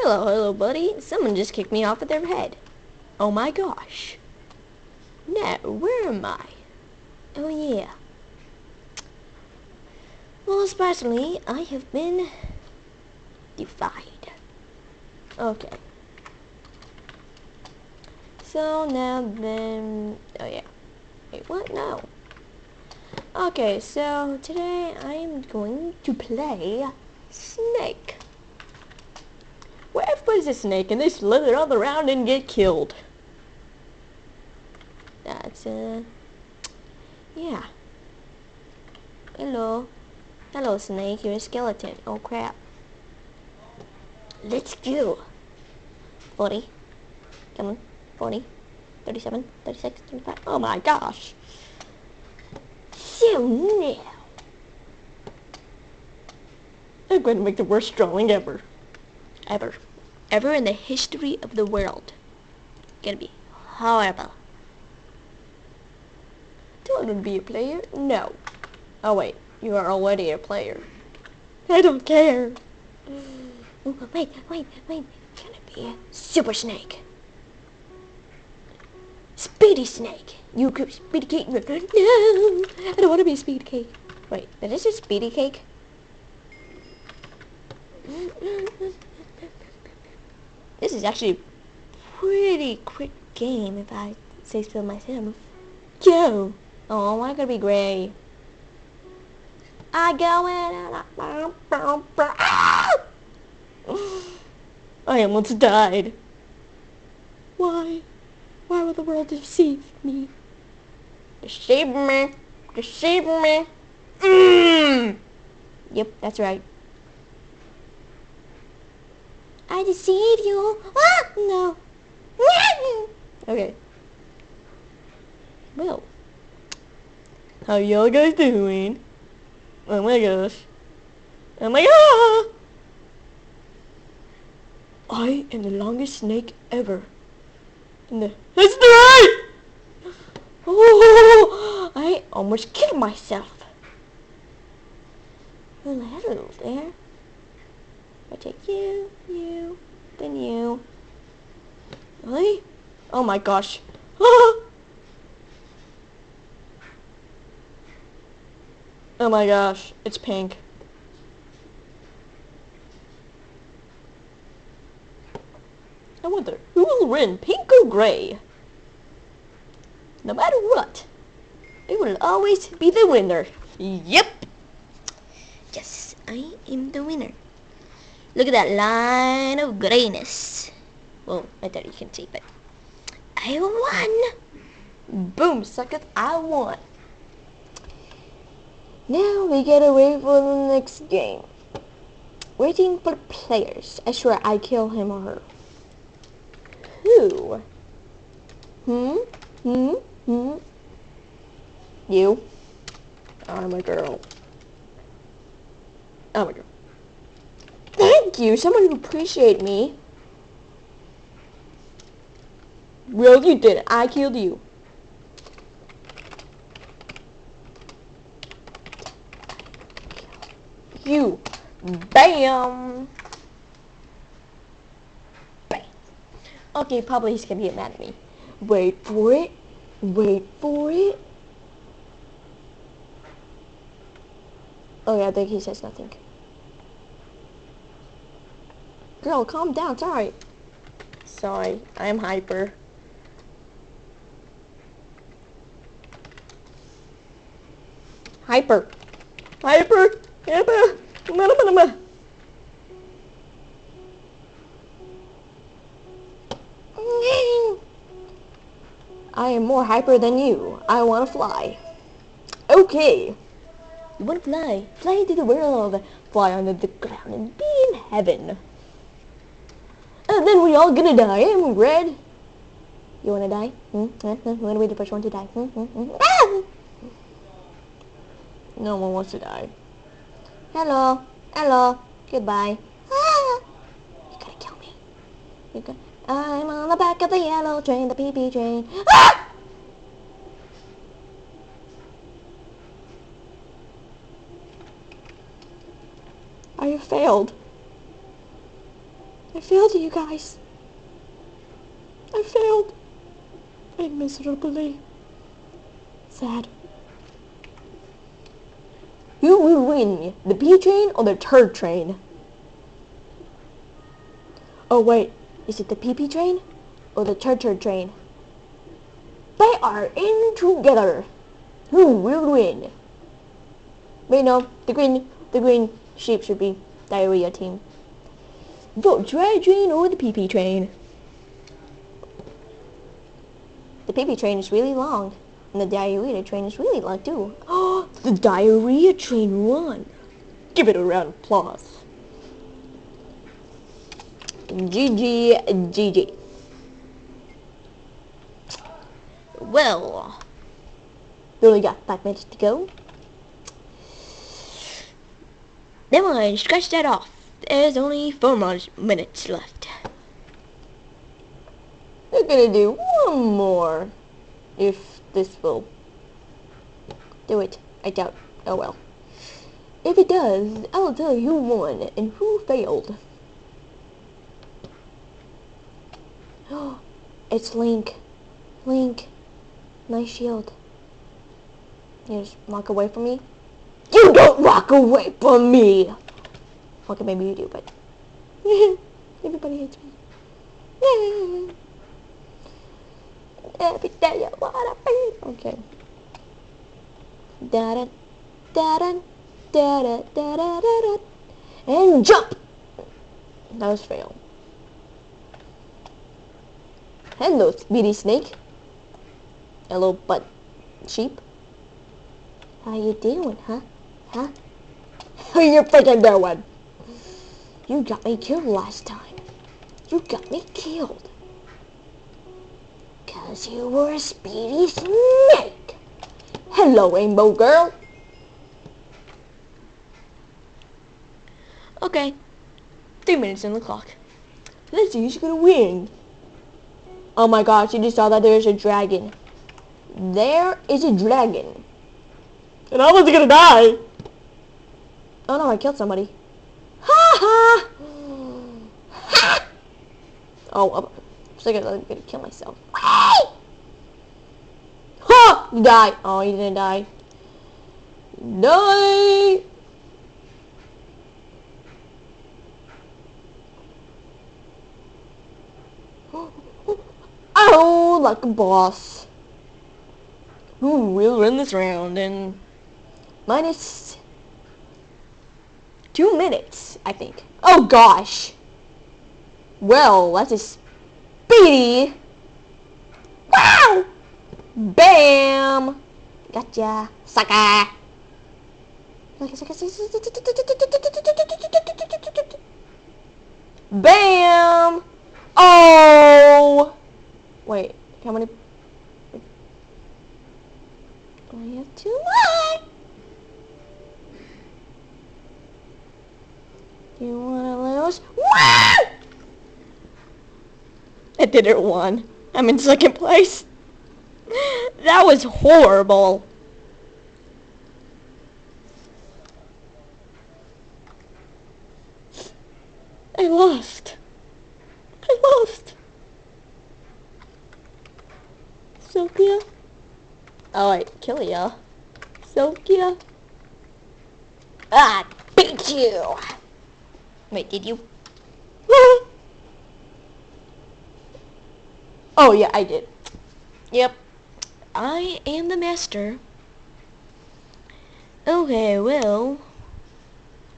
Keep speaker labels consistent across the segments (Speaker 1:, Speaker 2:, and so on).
Speaker 1: Hello, hello, buddy. Someone just kicked me off of their head. Oh my gosh. Now, where am I? Oh yeah. Well, especially, I have been defied. Okay. So now then, oh yeah. Wait, what? No. Okay, so today I am going to play Snake. Where everybody's a snake and they slither all around and get killed. That's, yeah. Hello. Hello, snake. You're a skeleton. Oh, crap. Let's go. 40. Come on. 40. 37. 36. 25. Oh, my gosh. So now. I'm going to make the worst drawing ever. Ever in the history of the world. Gonna be horrible. Do I want to be a player? No. Oh wait, you are already a player. I don't care. Oh, wait. Gonna be a super snake. Speedy snake. You could speedy cake. No, I don't want to be a speedy cake. Wait, did I say speedy cake? This is actually a pretty quick game if I say so myself. Yo! Oh, I want to be gray. I go in and I almost died. Why? Why will the world deceive me? Deceive me. Deceive me. Yep, that's right. I deceive you. Ah, no. Okay. Well, how y'all guys doing? Oh my gosh. Oh my god! I am the longest snake ever. In the history! Oh, I almost killed myself. Well, hello there. I take you, then you. Really? Oh my gosh. Oh my gosh, it's pink. I wonder, who will win, pink or gray? No matter what, it will always be the winner. Yep. Yes, I am the winner. Look at that line of grayness. Well, I thought you can see, but I won. Boom, suckers, I won. Now we gotta wait for the next game. Waiting for the players. I swear I kill him or her. Who? You? I'm a girl. I'm a girl. Thank you, someone who appreciate me. Well, you did it. I killed you. You. Bam. Bam. Okay, probably he's gonna get mad at me. Wait for it. Wait for it. Okay, I think he says nothing. Girl, calm down. Sorry. Sorry, I am hyper. Hyper. Hyper. Hyper. I am more hyper than you. I want to fly. Okay. You want to fly? Fly into the world. Fly under the ground and be in heaven. And then we all gonna die. I'm red. You wanna die? You wanna be the first one to die? Ah! No one wants to die. Hello. Hello. Goodbye. Ah! You're gonna kill me. You're gonna... I'm on the back of the yellow train, the PEEPEE train. Ah! I failed. I failed you guys. I failed. I miserably. Sad. Who will win, the P train or the turd train? Oh wait, is it the PP train or the turd train? They are in together. Who will win? Wait, no, the green sheep should be diarrhea team. Vote turd train or the PP train. The PP train is really long, and the diarrhea train is really long too. Oh, the diarrhea train won. Give it a round of applause. GG, GG. Well, we only got 5 minutes to go. Then we'll scratch that off. There's only 4 more minutes left. We're gonna do one more, if this will do it. I doubt. Oh well. If it does, I'll tell you who won and who failed. Oh, it's Link. Link. Nice shield. You just walk away from me? You don't walk away from me! Okay, maybe you do, but... everybody hates me. Every day I wanna be... Okay. Da-da, da-da, da-da, da-da, da-da. And jump! That was fail. Hello, Speedy Snake. Hello, butt sheep. How you doing, huh? Huh? How you freaking doing? You got me killed last time. You got me killed. 'Cause you were a Speedy Snake. Hello, Rainbow Girl. Okay. 3 minutes on the clock. Let's see who's gonna win. Oh my gosh, you just saw that there's a dragon. There is a dragon. And I was gonna die. Oh no, I killed somebody. Ha ha! Ha! Oh, I'm gonna kill myself. Ha! You died. Oh, you didn't die. Die! Oh, like a boss. Who will win this round in minus 2 minutes, I think. Oh gosh. Well, that's a speedy. Wow! Bam! Gotcha, sucker. Bam! Oh! Wait, how many? I have 2 more. You wanna lose? Woo! I did it 1. I'm in 2nd place. That was horrible. I lost. I lost. Sophia? Oh wait, Killia. Sophia? Ah, beat you! Wait, did you? Oh yeah, I did. Yep. I am the master. Okay, well.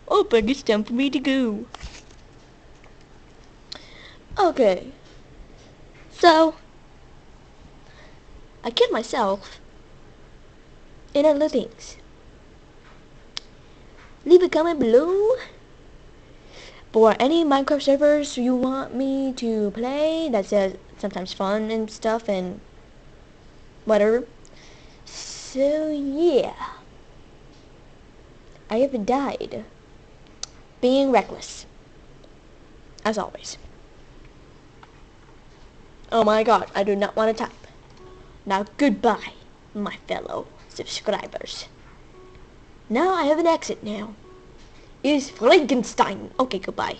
Speaker 1: I think it's time for me to go. Okay. So, I killed myself and other things. Leave a comment below for any Minecraft servers you want me to play. That's sometimes fun and stuff and whatever. So yeah, I have died being reckless as always. Oh my god, I do not want to type. Now goodbye, my fellow subscribers. Now I have an exit now. Is Frankenstein. Okay, goodbye.